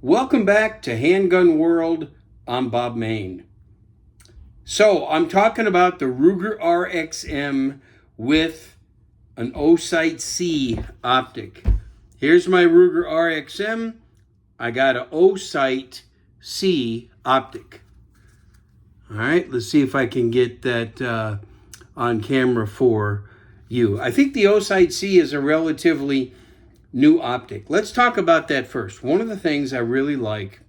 Welcome back to Handgun World. I'm Bob Main. So I'm talking about the Ruger RXM with an O Sight C Optic. Here's my Ruger RXM. I got an O Sight C Optic. All right, let's see if I can get that on camera for you. I think the O Sight C is a relatively new optic. Let's talk about that first. One of the things I really like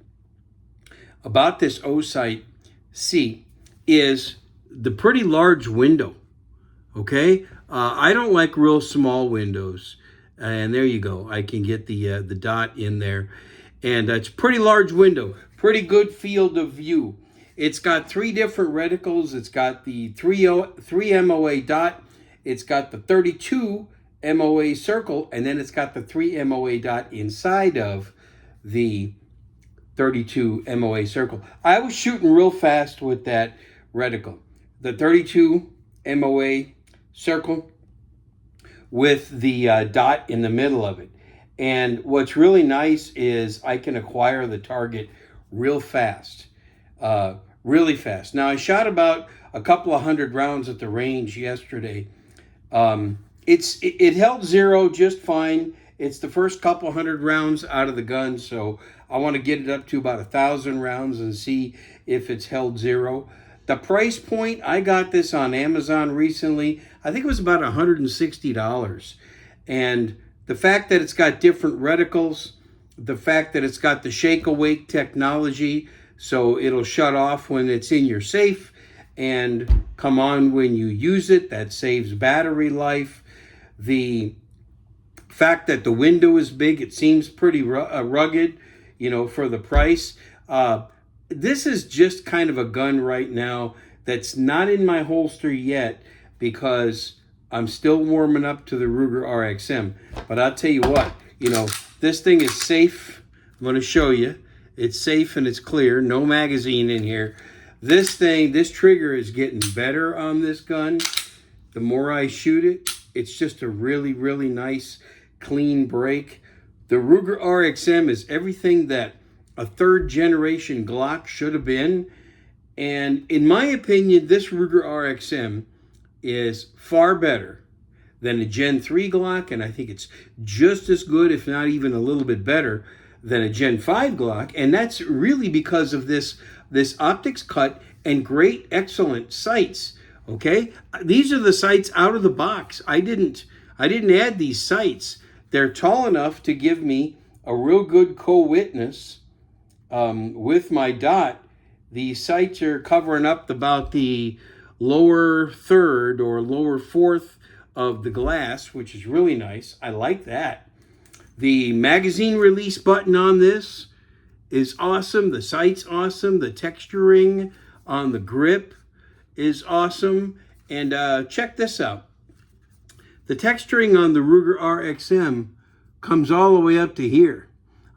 about this O Sight C is the pretty large window. Okay, I don't like real small windows, and there you go. I can get the dot in there, and it's pretty large window, pretty good field of view. It's got three different reticles. It's got the 3 MOA dot. It's got the 32 MOA circle, and then it's got the 3 MOA dot inside of the 32 MOA circle. I was shooting real fast with that reticle. The 32 MOA circle with the dot in the middle of it. And what's really nice is I can acquire the target real fast, really fast. Now, I shot about a couple of hundred rounds at the range yesterday. It held zero just fine. It's the first couple hundred rounds out of the gun, so I want to get it up to about 1,000 rounds and see if it's held zero. The price point, I got this on Amazon recently. I think it was about $160. And the fact that it's got different reticles, the fact that it's got the shake-awake technology, so it'll shut off when it's in your safe and come on when you use it. That saves battery life. The fact that the window is big, it seems pretty rugged, for the price. This is just kind of a gun right now that's not in my holster yet because I'm still warming up to the Ruger RXM. But I'll tell you what, this thing is safe. I'm going to show you. It's safe and it's clear. No magazine in here. This trigger is getting better on this gun. The more I shoot it, it's just a really, really nice, clean break. The Ruger RXM is everything that a third generation Glock should have been. And in my opinion, this Ruger RXM is far better than a Gen 3 Glock. And I think it's just as good, if not even a little bit better, than a Gen 5 Glock. And that's really because of this optics cut and great, excellent sights. Okay, these are the sights out of the box. I didn't add these sights. They're tall enough to give me a real good co-witness with my dot. The sights are covering up about the lower third or lower fourth of the glass, which is really nice. I like that. The magazine release button on this is awesome. The sight's awesome. The texturing on the grip is awesome. And check this out. The texturing on the Ruger RXM comes all the way up to here.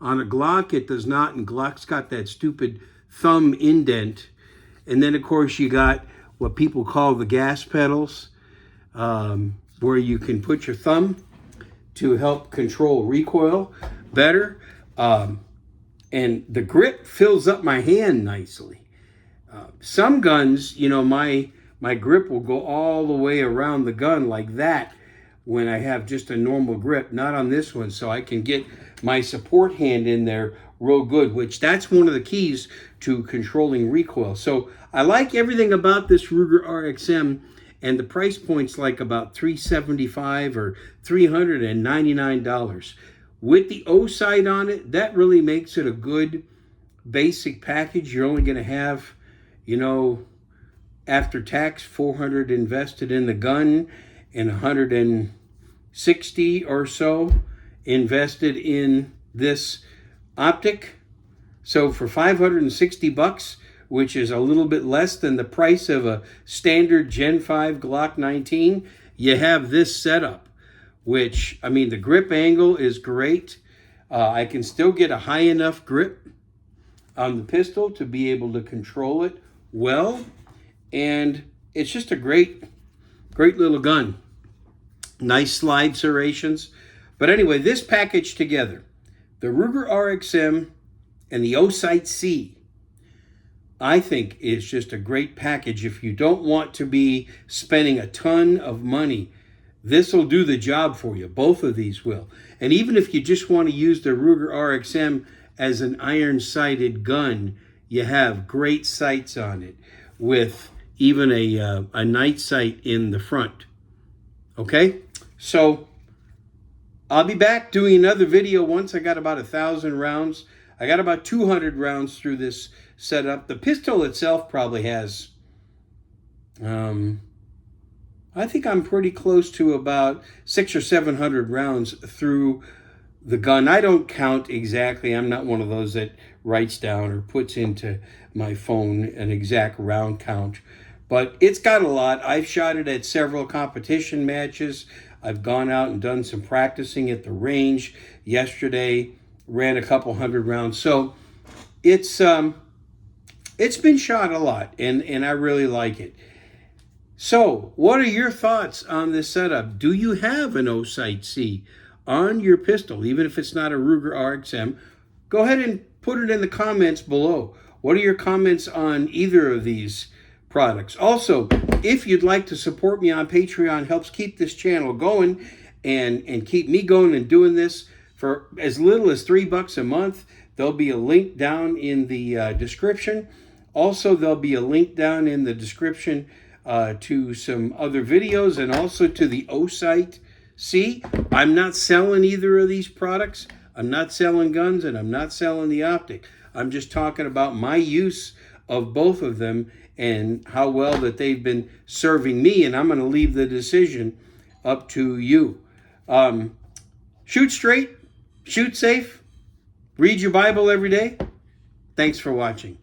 On a Glock, it does not, and Glock's got that stupid thumb indent. And then, of course, you got what people call the gas pedals, where you can put your thumb to help control recoil better. And the grip fills up my hand nicely. Some guns, my grip will go all the way around the gun like that when I have just a normal grip. Not on this one, so I can get my support hand in there real good, which that's one of the keys to controlling recoil. So I like everything about this Ruger RXM, and the price point's like about $375 or $399. With the O Sight on it, that really makes it a good basic package. You're only going to have, after tax, $400 invested in the gun and $160 or so invested in this optic. So for $560, which is a little bit less than the price of a standard Gen 5 Glock 19, you have this setup, which, the grip angle is great. I can still get a high enough grip on the pistol to be able to control it well. And it's just a great little gun. Nice slide serrations. But anyway, this package together, the Ruger RXM and the O Sight C, I think, is just a great package. If you don't want to be spending a ton of money, this will do the job for you. Both of these will. And even if you just want to use the Ruger RXM as an iron-sighted gun, you have great sights on it with even a night sight in the front. Okay? So I'll be back doing another video once I got about 1,000 rounds. I got about 200 rounds through this setup. The pistol itself probably has, I think I'm pretty close to about 600 or 700 rounds through the gun. I don't count exactly. I'm not one of those that writes down or puts into my phone an exact round count. But it's got a lot. I've shot it at several competition matches. I've gone out and done some practicing at the range. Yesterday, ran a couple hundred rounds. So it's been shot a lot, and I really like it. So what are your thoughts on this setup? Do you have an O Sight C on your pistol, even if it's not a Ruger RXM? Go ahead and put it in the comments below. What are your comments on either of these products? Also, if you'd like to support me on Patreon, helps keep this channel going and keep me going and doing this for as little as $3 a month. There'll be a link down in the description. Also, there'll be a link down in the description to some other videos and also to the O Sight C. I'm not selling either of these products. I'm not selling guns and I'm not selling the optic. I'm just talking about my use of both of them and how well that they've been serving me, and I'm going to leave the decision up to you. Shoot straight, shoot safe, read your Bible every day. Thanks for watching.